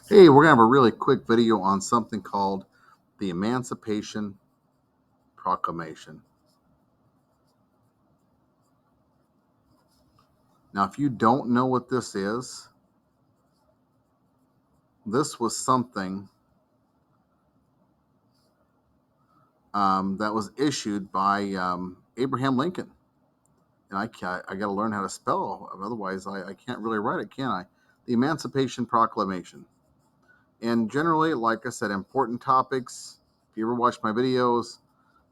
Hey, we're going to have a really quick video on something called the Emancipation Proclamation. Now, if you don't know what this was something that was issued by Abraham Lincoln. And I got to learn how to spell, otherwise, I can't really write it, can I? The Emancipation Proclamation. And generally, like I said, important topics. If you ever watch my videos,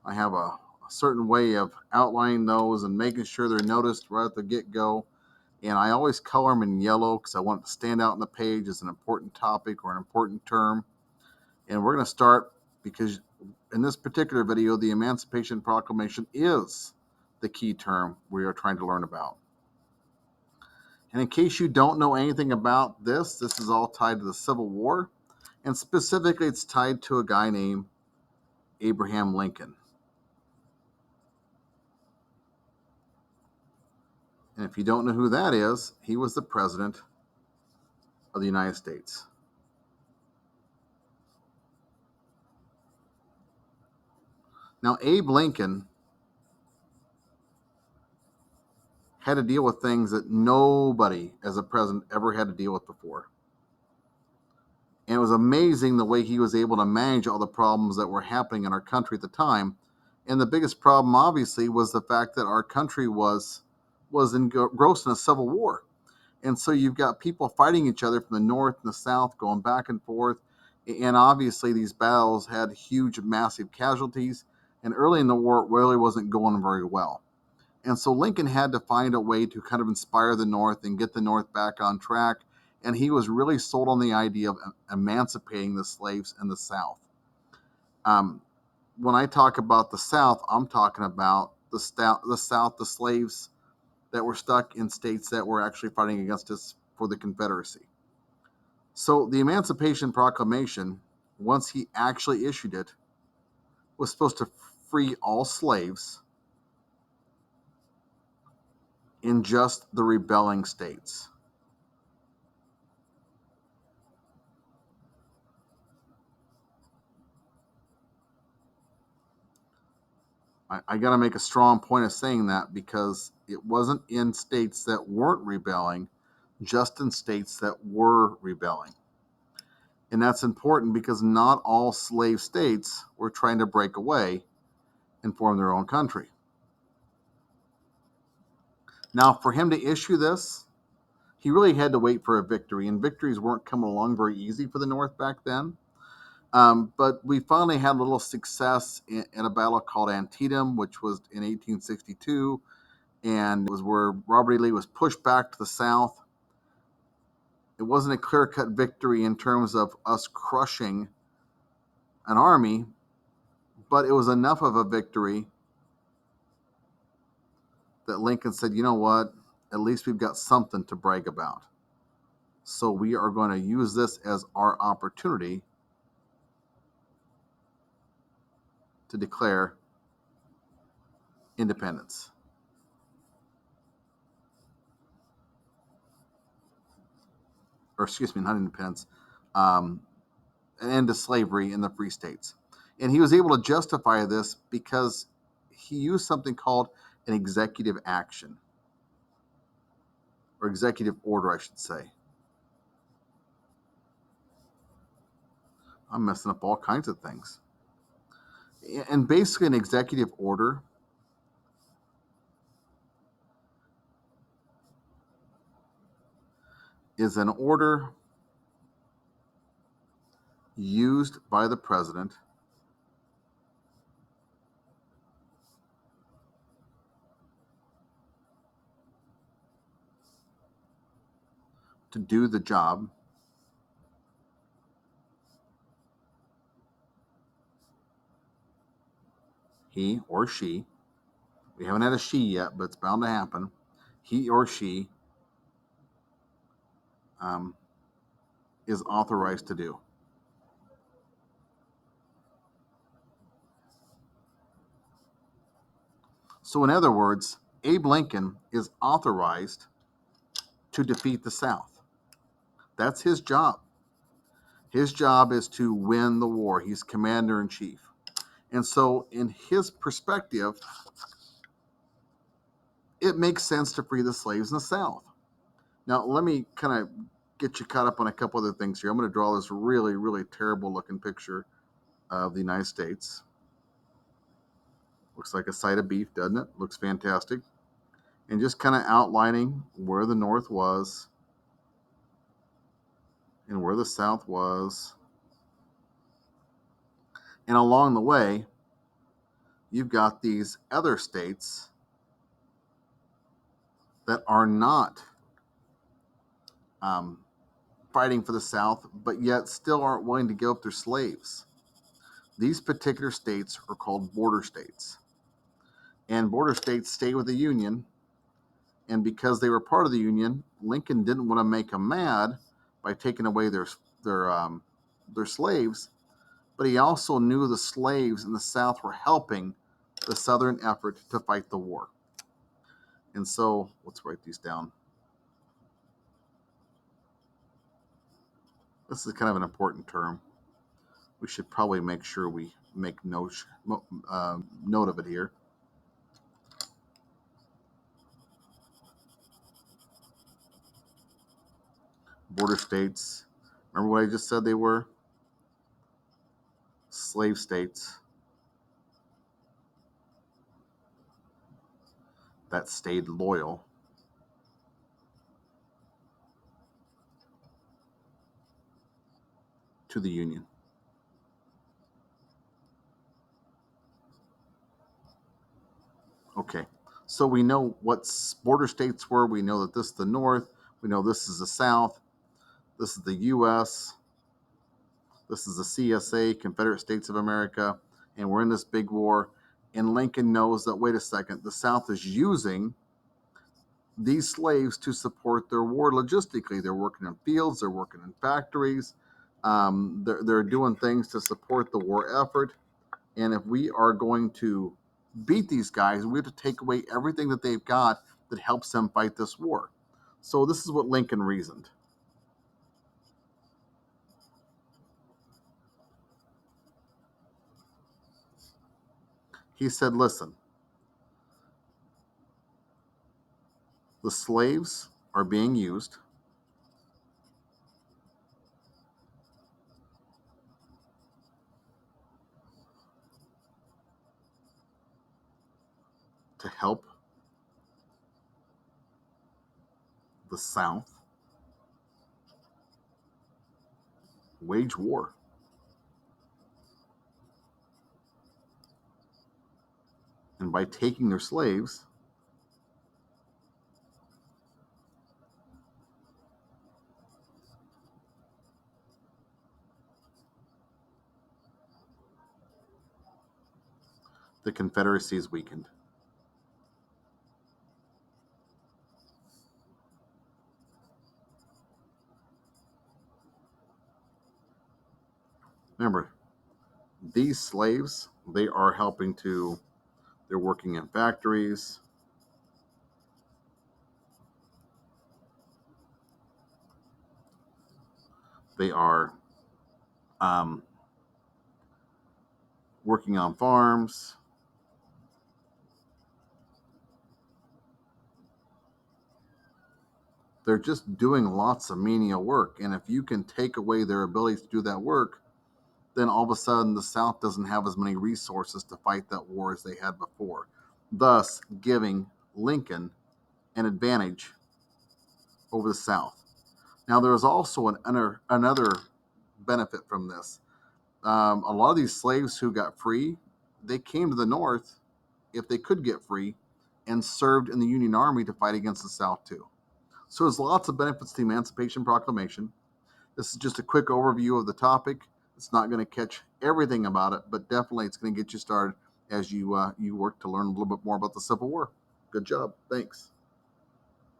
I have a certain way of outlining those and making sure they're noticed right at the get-go. And I always color them in yellow because I want it to stand out on the page as an important topic or an important term. And we're going to start because in this particular video, the Emancipation Proclamation is the key term we are trying to learn about. And in case you don't know anything about this is all tied to the Civil War. And specifically, it's tied to a guy named Abraham Lincoln. And if you don't know who that is, he was the president of the United States. Now, Abe Lincoln had to deal with things that nobody as a president ever had to deal with before. And it was amazing the way he was able to manage all the problems that were happening in our country at the time. And the biggest problem, obviously, was the fact that our country was engrossed in a civil war. And so you've got people fighting each other from the north and the south, going back and forth. And obviously, these battles had huge, massive casualties. And early in the war, it really wasn't going very well. And so Lincoln had to find a way to kind of inspire the North and get the North back on track. And he was really sold on the idea of emancipating the slaves in the South. Um, when I talk about the South, I'm talking about the South, the slaves that were stuck in states that were actually fighting against us for the Confederacy. So the Emancipation Proclamation, once he actually issued it, was supposed to free all slaves in just the rebelling states. I got to make a strong point of saying that because it wasn't in states that weren't rebelling, just in states that were rebelling. And that's important because not all slave states were trying to break away and form their own country. Now, for him to issue this, he really had to wait for a victory, and victories weren't coming along very easy for the North back then. But we finally had a little success in a battle called Antietam, which was in 1862, and it was where Robert E. Lee was pushed back to the South. It wasn't a clear-cut victory in terms of us crushing an army, but it was enough of a victory that Lincoln said, you know what, at least we've got something to brag about. So we are going to use this as our opportunity to declare independence. Or excuse me, not independence, an end to slavery in the free states. And he was able to justify this because he used something called an executive action, or executive order, I should say. I'm messing up all kinds of things. And basically, an executive order is an order used by the president to do the job he or she, we haven't had a she yet, but it's bound to happen, he or she um, is authorized to do. So, in other words, Abe Lincoln is authorized to defeat the South. That's his job. His job is to win the war. He's commander in chief. And so, in his perspective, it makes sense to free the slaves in the South. Now, let me kind of get you caught up on a couple other things here. I'm going to draw this really, really terrible looking picture of the United States. Looks like a side of beef, doesn't it? Looks fantastic. And just kind of outlining where the North was and where the South was. And along the way, you've got these other states that are not um, fighting for the South, but yet still aren't willing to give up their slaves. These particular states are called border states. And border states stay with the Union. And because they were part of the Union, Lincoln didn't want to make them mad by taking away their slaves. But he also knew the slaves in the South were helping the Southern effort to fight the war. And so, let's write these down. This is kind of an important term. We should probably make sure we make note of it here. Border states. Remember what I just said they were? Slave states that stayed loyal to the Union. Okay, so we know what border states were. We know that this is the North. We know this is the South. This is the U.S. This is the CSA, Confederate States of America, and we're in this big war. And Lincoln knows that, wait a second, the South is using these slaves to support their war logistically. They're working in fields, they're working in factories, they're doing things to support the war effort. And if we are going to beat these guys, we have to take away everything that they've got that helps them fight this war. So this is what Lincoln reasoned. He said, listen, the slaves are being used to help the South wage war. And by taking their slaves, the Confederacy is weakened. Remember, these slaves, they are helping to, they're working in factories. They are um, working on farms. They're just doing lots of menial work. And if you can take away their ability to do that work, then all of a sudden the South doesn't have as many resources to fight that war as they had before, thus giving Lincoln an advantage over the South. Now, there is also another benefit from this. A lot of these slaves who got free, they came to the North, if they could get free, and served in the Union Army to fight against the South too. So there's lots of benefits to the Emancipation Proclamation. This is just a quick overview of the topic. It's not going to catch everything about it, but definitely it's going to get you started as you work to learn a little bit more about the Civil War. Good job. Thanks.